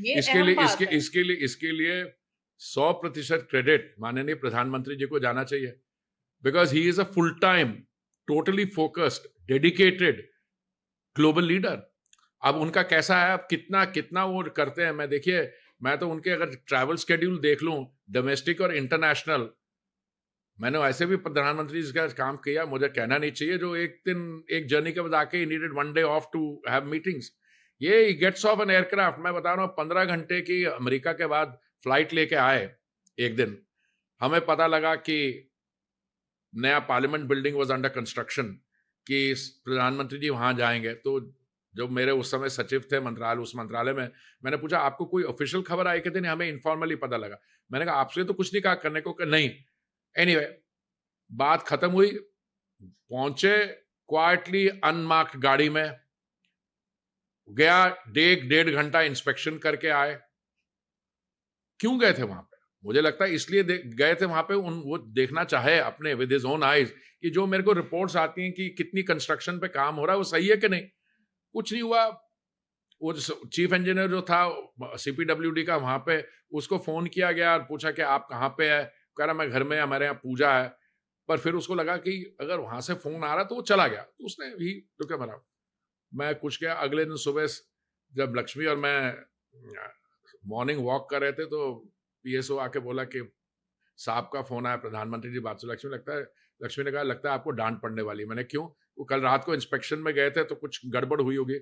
ये इसके अहम लिए बात है। इसके लिए 100% क्रेडिट माननीय प्रधानमंत्री जी को जाना चाहिए, because he is a full time, totally focused, dedicated global leader. अब उनका कैसा है, अब कितना कितना वो करते हैं, मैं देखिए, मैं तो उनके अगर ट्रैवल स्केड्यूल देख लूं, डोमेस्टिक और इंटरनेशनल, मैंने वैसे भी प्रधानमंत्री जी का काम किया, मुझे कहना नहीं चाहिए, जो एक दिन एक जर्नी के बाद आके needed 1 day off to have meetings. ये गेट्स ऑफ एन एयरक्राफ्ट, मैं बता रहा हूँ, 15 घंटे की अमेरिका के बाद फ्लाइट लेके आए। एक दिन हमें पता लगा कि नया parliament building was under construction, कि प्रधानमंत्री जी वहां जाएंगे। तो जो मेरे उस समय सचिव थे मंत्रालय, उस मंत्रालय में, मैंने पूछा आपको कोई ऑफिशियल खबर आई? कहते नहीं, हमें इनफॉर्मली पता लगा। मैंने कहा आपसे तो कुछ नहीं कहा करने को? नहीं। एनीवे, बात खत्म हुई, पहुंचे क्वाइटली अनमार्क्ड गाड़ी में, गया, 1.5 घंटा इंस्पेक्शन करके आए। क्यों गए थे वहां पे? मुझे लगता है इसलिए गए थे वहां पे, वो देखना चाहे अपने विद हिज ओन आईज कि जो मेरे को रिपोर्ट्स आती हैं कि कितनी कंस्ट्रक्शन पे काम हो रहा है वो सही है कि नहीं। कुछ नहीं हुआ। वो चीफ इंजीनियर जो था सीपीडब्ल्यूडी का वहां पे, उसको फोन किया गया और पूछा कि आप कहाँ पे है? कह रहा मैं घर में, हमारे यहाँ पूजा है। पर फिर उसको लगा कि अगर वहां से फोन आ रहा तो वो चला गया, तो उसने भी तो क्या मरा। मैं कुछ गया, अगले दिन सुबह जब लक्ष्मी और मैं मॉर्निंग वॉक कर रहे थे, तो पीएसओ आके बोला कि साहब का फोन आया, प्रधानमंत्री जी बात से। लक्ष्मी ने कहा लगता है आपको डांट पड़ने वाली। मैंने क्यों? वो कल रात को इंस्पेक्शन में गए थे तो कुछ गड़बड़ हुई होगी।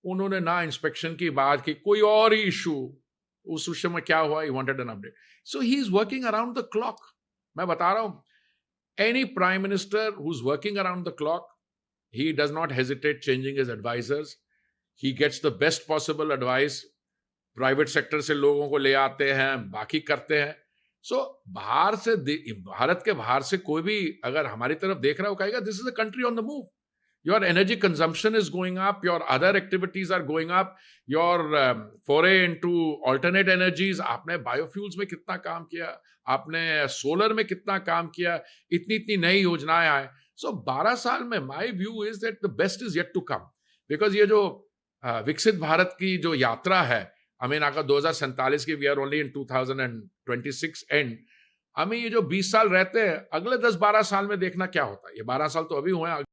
उन्होंने ना इंस्पेक्शन की बात की, कोई और ही इशू, उस इशू में क्या हुआ, he wanted an update. So he is working around the clock. मैं बता रहा हूं, any prime minister who is working around the clock, he does not hesitate changing his advisors. He gets the best possible advice. Private sector से लोगों को ले आते हैं, बाकी करते हैं। सो बाहर से, भारत के बाहर से कोई भी अगर हमारी तरफ देख रहा हो, कहेगा this is a country on the move. Your energy consumption is going up, your other activities are going up, your foray into alternate energies. आपने बायोफ्यूल्स में कितना काम किया, आपने सोलर में कितना काम किया, इतनी इतनी नई योजनाएं आए। सो 12 साल में my view is that the best is yet to come. Because ये जो विकसित भारत की जो यात्रा है, हमें आकर 2047 की, we are only in 2026 and, हमें ये जो 20 साल रहते हैं, अगले 10-12 साल में देखना क्या होता है। ये 12 साल तो अभी हुए हैं।